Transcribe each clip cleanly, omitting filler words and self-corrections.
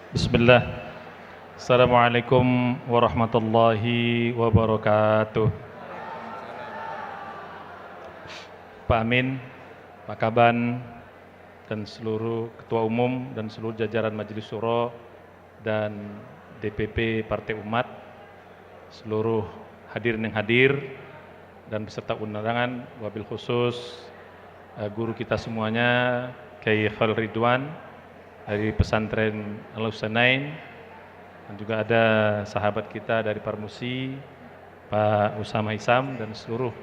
Bismillah. Assalamualaikum warahmatullahi wabarakatuh. Pak Amin, Pak Kaban, dan seluruh Ketua Umum dan seluruh jajaran Majelis Syuro dan DPP Partai Umat, seluruh hadirin yang hadir dan beserta undangan, wabil khusus guru kita semuanya, Kiai Khalil Ridwan dari pesantren Al-Husanain, dan juga ada sahabat kita dari Parmusi, Pak Usama Hisam, dan seluruh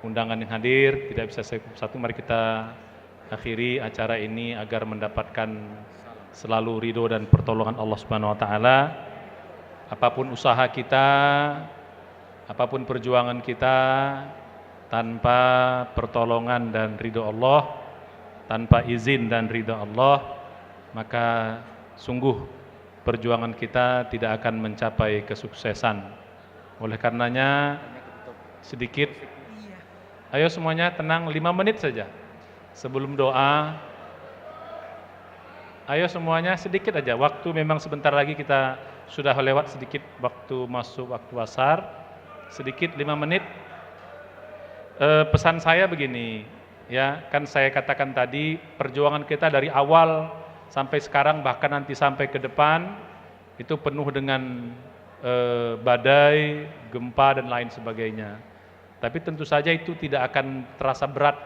undangan yang hadir. Tidak bisa satu, mari kita akhiri acara ini agar mendapatkan selalu ridho dan pertolongan Allah Subhanahu wa taala. Apapun usaha kita, apapun perjuangan kita, tanpa pertolongan dan ridho Allah, tanpa izin dan ridho Allah, maka sungguh perjuangan kita tidak akan mencapai kesuksesan. Oleh karenanya sedikit, ayo semuanya tenang 5 menit saja sebelum doa. Ayo semuanya sedikit aja, waktu memang sebentar lagi kita sudah lewat sedikit waktu masuk waktu asar, sedikit 5 menit. Pesan saya begini, ya kan saya katakan tadi, perjuangan kita dari awal sampai sekarang, bahkan nanti sampai ke depan, itu penuh dengan badai, gempa dan lain sebagainya. Tapi tentu saja itu tidak akan terasa berat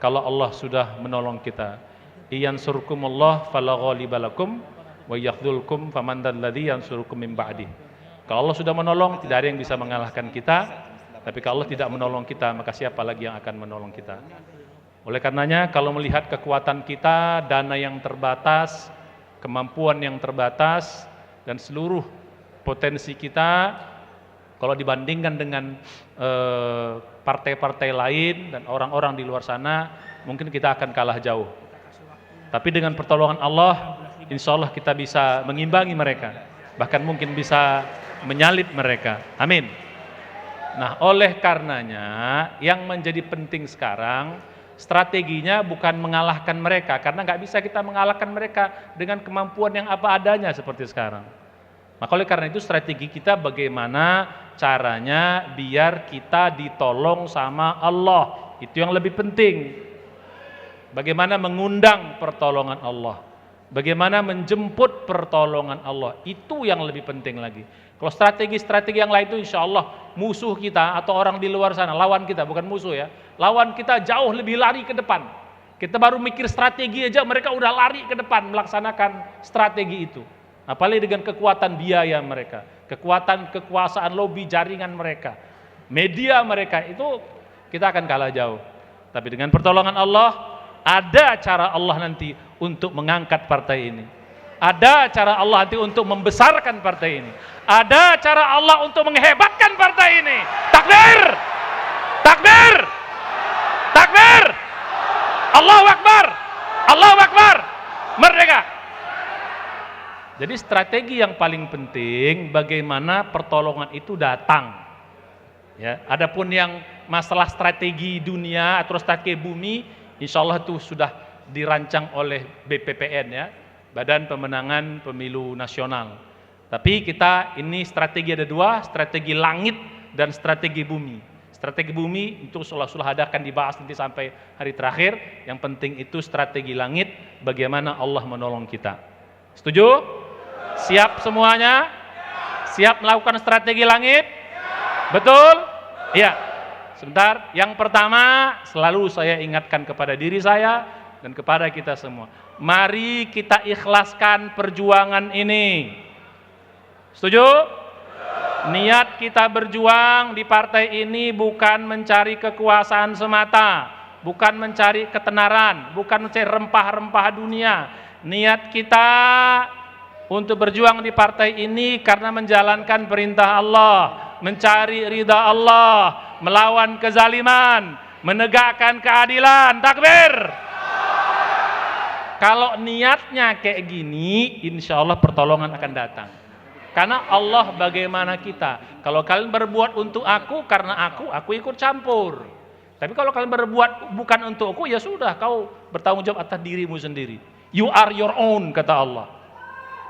kalau Allah sudah menolong kita. Iyansurkumullah fala ghaliba lakum wa yakhdhulkum faman dzalladzi yansurukum min ba'di. Kalau Allah sudah menolong, tidak ada yang bisa mengalahkan kita. Tapi kalau Allah tidak menolong kita, maka siapa lagi yang akan menolong kita? Oleh karenanya, kalau melihat kekuatan kita, dana yang terbatas, kemampuan yang terbatas, dan seluruh potensi kita, kalau dibandingkan dengan partai-partai lain dan orang-orang di luar sana, mungkin kita akan kalah jauh. Tapi dengan pertolongan Allah, insya Allah kita bisa mengimbangi mereka, bahkan mungkin bisa menyalip mereka. Amin. Nah, oleh karenanya yang menjadi penting sekarang, strateginya bukan mengalahkan mereka, karena nggak bisa kita mengalahkan mereka dengan kemampuan yang apa adanya seperti sekarang. Maka oleh karena itu strategi kita bagaimana caranya biar kita ditolong sama Allah, itu yang lebih penting. Bagaimana mengundang pertolongan Allah, bagaimana menjemput pertolongan Allah, itu yang lebih penting lagi. Kalau strategi-strategi yang lain itu insya Allah musuh kita atau orang di luar sana, lawan kita, bukan musuh ya, lawan kita jauh lebih lari ke depan. Kita baru mikir strategi aja, mereka udah lari ke depan melaksanakan strategi itu. Apalagi dengan kekuatan biaya mereka, kekuatan kekuasaan lobby jaringan mereka, media mereka, itu kita akan kalah jauh. Tapi dengan pertolongan Allah, ada cara Allah nanti untuk mengangkat partai ini. Ada cara Allah nanti untuk membesarkan partai ini. Ada cara Allah untuk menghebatkan partai ini. Takbir! Takbir! Takbir! Allahu Akbar! Allahu Akbar! Merdeka! Jadi strategi yang paling penting bagaimana pertolongan itu datang. Ya, adapun yang masalah strategi dunia atau strategi bumi, insya Allah itu sudah dirancang oleh BPPN ya, Badan Pemenangan Pemilu Nasional. Tapi kita ini strategi ada 2, strategi langit dan strategi bumi. Strategi bumi itu sudah akan dibahas nanti sampai hari terakhir. Yang penting itu strategi langit, bagaimana Allah menolong kita. Setuju? Siap semuanya? Siap melakukan strategi langit? Betul? Iya. Sebentar, yang pertama selalu saya ingatkan kepada diri saya dan kepada kita semua. Mari kita ikhlaskan perjuangan ini. Setuju? Niat kita berjuang di partai ini bukan mencari kekuasaan semata, bukan mencari ketenaran, bukan mencari rempah-rempah dunia. Niat kita untuk berjuang di partai ini karena menjalankan perintah Allah, mencari ridha Allah, melawan kezaliman, menegakkan keadilan. Takbir! Kalau niatnya kayak gini, insya Allah pertolongan akan datang. Karena Allah bagaimana kita. Kalau kalian berbuat untuk aku, karena aku ikut campur. Tapi kalau kalian berbuat bukan untuk aku, ya sudah, kau bertanggung jawab atas dirimu sendiri. You are your own, kata Allah.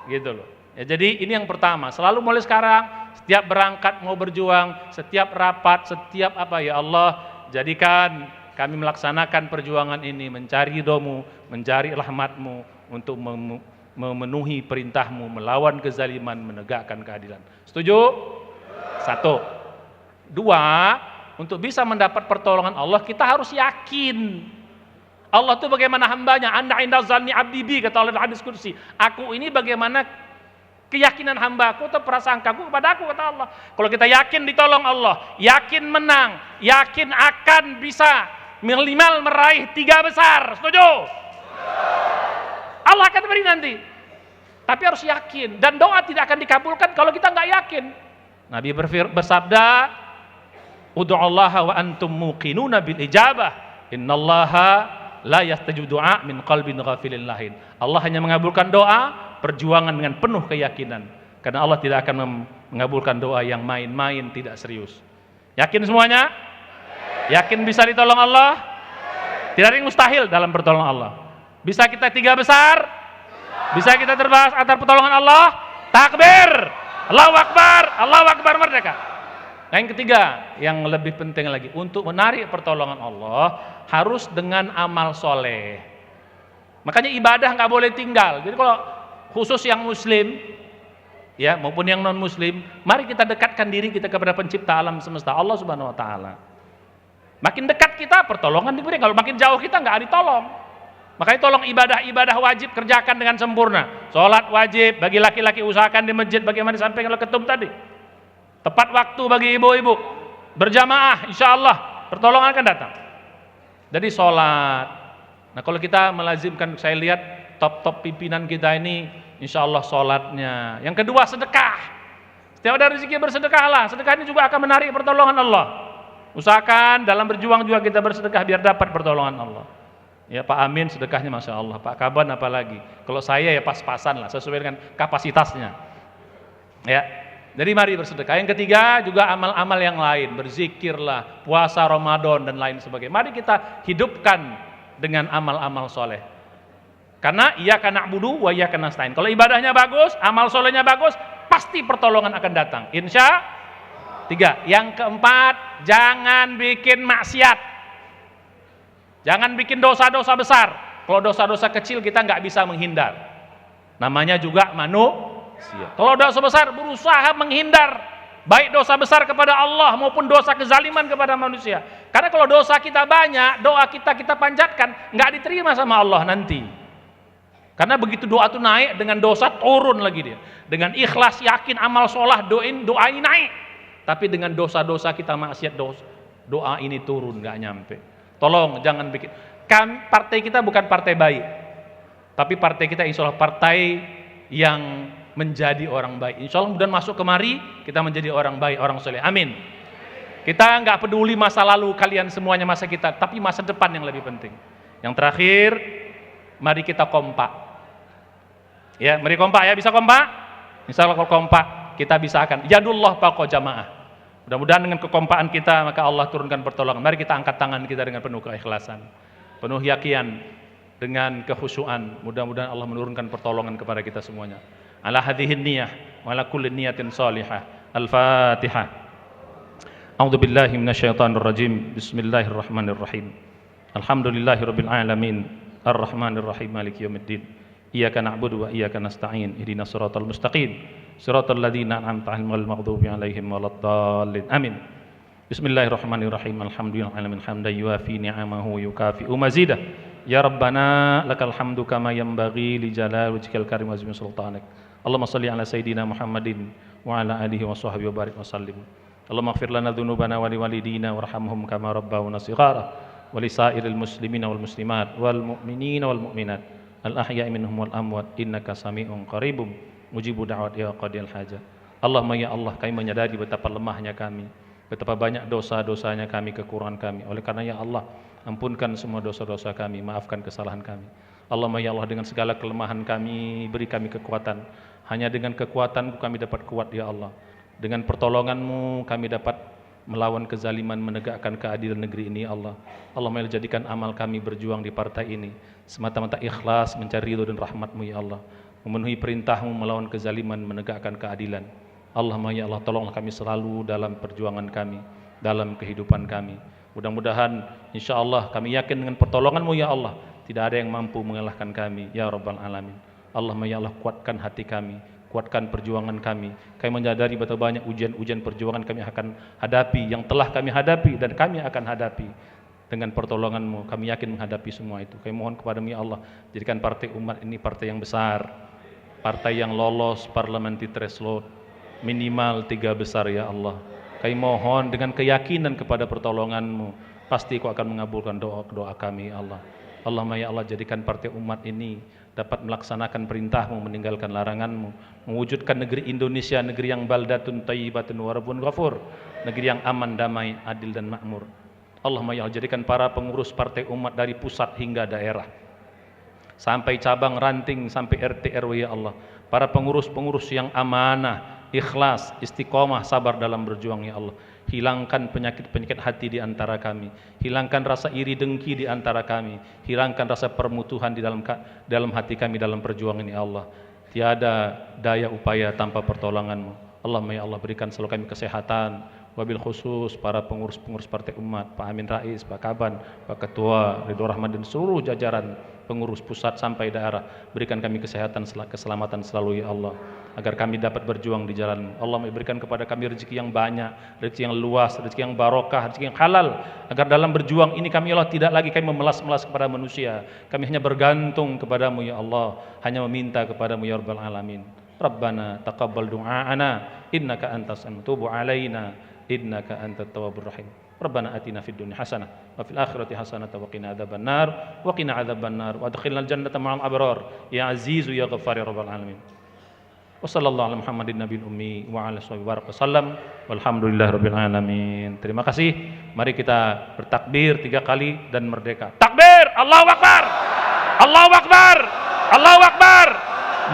gitu loh. Ya, jadi ini yang pertama, selalu mulai sekarang, setiap berangkat mau berjuang, setiap rapat, setiap apa, ya Allah, jadikan kami melaksanakan perjuangan ini, mencari ridho-Mu, mencari rahmat-Mu, untuk memenuhi perintah-Mu, melawan kezaliman, menegakkan keadilan. Setuju? Satu. Dua, untuk bisa mendapat pertolongan Allah, kita harus yakin Allah itu bagaimana hambanya. Anda inda zanni abdi bi, kata Allah dalam hadis qudsi. Aku ini bagaimana keyakinan hambaku atau prasangkaku kepada aku, kata Allah. Kalau kita yakin ditolong Allah, yakin menang, yakin akan bisa minimal meraih 3 besar, setuju? Allah akan beri nanti. Tapi harus yakin, dan doa tidak akan dikabulkan kalau kita nggak yakin. Nabi bersabda, "Ud'ullaha wa antum muqinuna bil ijabah. Innallaha la yastajibu du'a min qalbin ghafilin lahin." Allah hanya mengabulkan doa perjuangan dengan penuh keyakinan, karena Allah tidak akan mengabulkan doa yang main-main, tidak serius. Yakin semuanya? Yakin bisa ditolong Allah? Tidak ada yang mustahil dalam pertolongan Allah. Bisa kita 3 besar? Bisa kita terbahas atas pertolongan Allah? Takbir! Allahu Akbar! Allahu Akbar, merdeka. Yang ketiga, yang lebih penting lagi, untuk menarik pertolongan Allah harus dengan amal soleh. Makanya ibadah nggak boleh tinggal. Jadi kalau khusus yang muslim, ya, maupun yang non muslim, mari kita dekatkan diri kita kepada pencipta alam semesta, Allah Subhanahu wa taala. Makin dekat kita, pertolongan diberi. Kalau makin jauh kita nggak ditolong. Makanya tolong ibadah wajib kerjakan dengan sempurna. Sholat wajib bagi laki-laki, usahakan di masjid bagaimana disampaikan oleh ketum tadi. Tepat waktu bagi ibu-ibu, berjamaah, insya Allah pertolongan akan datang. Jadi sholat. Nah, kalau kita melazimkan, saya lihat top pimpinan kita ini, insya Allah sholatnya. Yang kedua, sedekah. Setiap ada rezeki bersedekahlah. Sedekah ini juga akan menarik pertolongan Allah. Usahakan dalam berjuang juga kita bersedekah biar dapat pertolongan Allah. Ya, Pak Amin sedekahnya masya Allah, Pak Kaban apalagi. Kalau saya ya pas-pasan lah, sesuai dengan kapasitasnya. Ya, jadi mari bersedekah. Yang ketiga juga amal-amal yang lain, berzikirlah, puasa Ramadan dan lain sebagainya. Mari kita hidupkan dengan amal-amal soleh. Karena iyyaka na'budu wa iyyaka nasta'in. Kalau ibadahnya bagus, amal solehnya bagus, pasti pertolongan akan datang. Insya. 3. Yang keempat, jangan bikin maksiat. Jangan bikin dosa-dosa besar. Kalau dosa-dosa kecil kita nggak bisa menghindar. Namanya juga manusia. Kalau dosa besar berusaha menghindar, baik dosa besar kepada Allah maupun dosa kezaliman kepada manusia. Karena kalau dosa kita banyak, doa kita panjatkan, nggak diterima sama Allah nanti. Karena begitu doa itu naik, dengan dosa turun lagi dia. Dengan ikhlas, yakin, amal sholah, doa ini naik. Tapi dengan dosa-dosa kita maksiat, doa ini turun, nggak nyampe. Tolong jangan bikin. Partai kita bukan partai baik, tapi partai kita insya Allah partai yang menjadi orang baik. Insya Allah kemudian masuk kemari kita menjadi orang baik, orang soleh. Amin. Kita nggak peduli masa lalu kalian semuanya, masa kita, tapi masa depan yang lebih penting. Yang terakhir, mari kita kompak. Ya, mari kompak ya, bisa kompak? Insya Allah kalau kompak kita bisa akan yadullah fawqa jamaah. Mudah-mudahan dengan kekompakan kita maka Allah turunkan pertolongan. Mari kita angkat tangan kita dengan penuh keikhlasan, penuh yakin, dengan kekhusyuan. Mudah-mudahan Allah menurunkan pertolongan kepada kita semuanya. Ala hadhihin niyah wa ala kulli niyatin salihah. Al-Fatihah. A'udzu billahi minasyaitonir rajim. Bismillahirrahmanirrahim. Alhamdulillahirabbil alamin. Arrahmanir rahim. Maliki yaumiddin. Iyyaka na'budu wa iyyaka nasta'in. Ihdinas siratal mustaqim. Siratal ladzina an'amta 'alaihim ghairil maghdubi 'alaihim waladdallin. Amin. Bismillahirrahmanirrahim. Alhamdulillahil alamin hamdan yuafi ni'amahu yukafi'u mazidah. Ya Rabbana lakal hamdu kama yanbaghi li jalali wajhikal karim wa azimi sultanik. Allahumma shalli ala sayidina Muhammadin wa ala alihi wa sahbihi wa barik wa sallim. Allahumma ighfir lana dzunubana wa liwalidina warhamhum kama rabbawna shighara wa li sa'iril muslimina wal muslimat wal mu'minina wal mu'minat al ahya'i minhum wal amwat innaka sami'un qaribum mujibu da'wat ya qadil hajat. Allahumma ya Allah, kami menyadari betapa lemahnya kami, betapa banyak dosa-dosanya kami, kekurangan kami. Oleh karena ya Allah, ampunkan semua dosa-dosa kami, maafkan kesalahan kami. Allahumma ya Allah, dengan segala kelemahan kami, beri kami kekuatan. Hanya dengan kekuatan kami dapat kuat ya Allah. Dengan pertolongan-Mu kami dapat melawan kezaliman, menegakkan keadilan negeri ini ya Allah. Allahumma jadikan amal kami berjuang di partai ini semata-mata ikhlas mencari ridho dan rahmat-Mu ya Allah. memenuhi perintah-Mu, melawan kezaliman, menegakkan keadilan. Allahumma ya Allah, tolonglah kami selalu dalam perjuangan kami, dalam kehidupan kami. Mudah-mudahan insyaallah kami yakin dengan pertolongan-Mu ya Allah, tidak ada yang mampu mengalahkan kami ya Rabbal Alamin. Allahumma ya Allah, kuatkan hati kami, kuatkan perjuangan kami. Kami menyadari betapa banyak ujian-ujian perjuangan kami akan hadapi, yang telah kami hadapi dan kami akan hadapi. Dengan pertolongan-Mu kami yakin menghadapi semua itu. Kami mohon kepada-Mu ya Allah, jadikan partai umat ini partai yang besar, partai yang lolos parliamentary threshold minimal 3 besar ya Allah. Kami mohon dengan keyakinan kepada pertolongan-Mu, pasti Kau akan mengabulkan doa-doa kami ya Allah. Allahumma ya Allah, jadikan partai umat ini dapat melaksanakan perintah-Mu, meninggalkan larangan-Mu, mewujudkan negeri Indonesia, negeri yang baldatun thayyibatun wa rabbun ghafur, negeri yang aman, damai, adil dan makmur. Allahumma ya Allah, jadikan para pengurus partai umat dari pusat hingga daerah, sampai cabang, ranting, sampai RT RW ya Allah, para pengurus-pengurus yang amanah, ikhlas, istiqomah, sabar dalam berjuang ya Allah. Hilangkan penyakit-penyakit hati di antara kami, hilangkan rasa iri dengki di antara kami, hilangkan rasa permusuhan di dalam hati kami dalam perjuangan ya Allah. Tiada daya upaya tanpa pertolongan-Mu. Allahumma ya Allah, berikan selalu kami kesehatan, wabil khusus para pengurus-pengurus partai umat, Pak Amin Rais, Pak Kaban, Pak Ketua Ridho Rahman dan seluruh jajaran pengurus pusat sampai daerah. Berikan kami kesehatan, keselamatan selalu ya Allah, agar kami dapat berjuang di jalan. Allah berikan kepada kami rezeki yang banyak, rezeki yang luas, rezeki yang barokah, rezeki yang halal, agar dalam berjuang ini kami ya Allah tidak lagi kami memelas-melas kepada manusia. Kami hanya bergantung kepadamu ya Allah, hanya meminta kepadamu ya Rabbal Alamin. Rabbana taqabbal du'aana innaka antas tubu alaina innaka antat tawwabur rahim. Rabbana atina fid dunya hasanah wa fil akhirati hasanah wa qina adzabannar wa qina adzabannar wa adkhilnal jannata ma'al abrar ya azizu ya ghaffar ya rabbal alamin. Wa sallallahu ala Muhammadin nabiyil ummi wa ala sahbihi wasallam walhamdulillahirabbil alamin. Terima kasih. Mari kita bertakbir 3 kali dan merdeka. Takbir, Allahu akbar. Allahu akbar. Allahu akbar.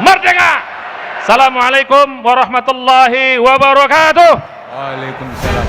Merdeka. Assalamualaikum warahmatullahi wabarakatuh. Waalaikumsalam.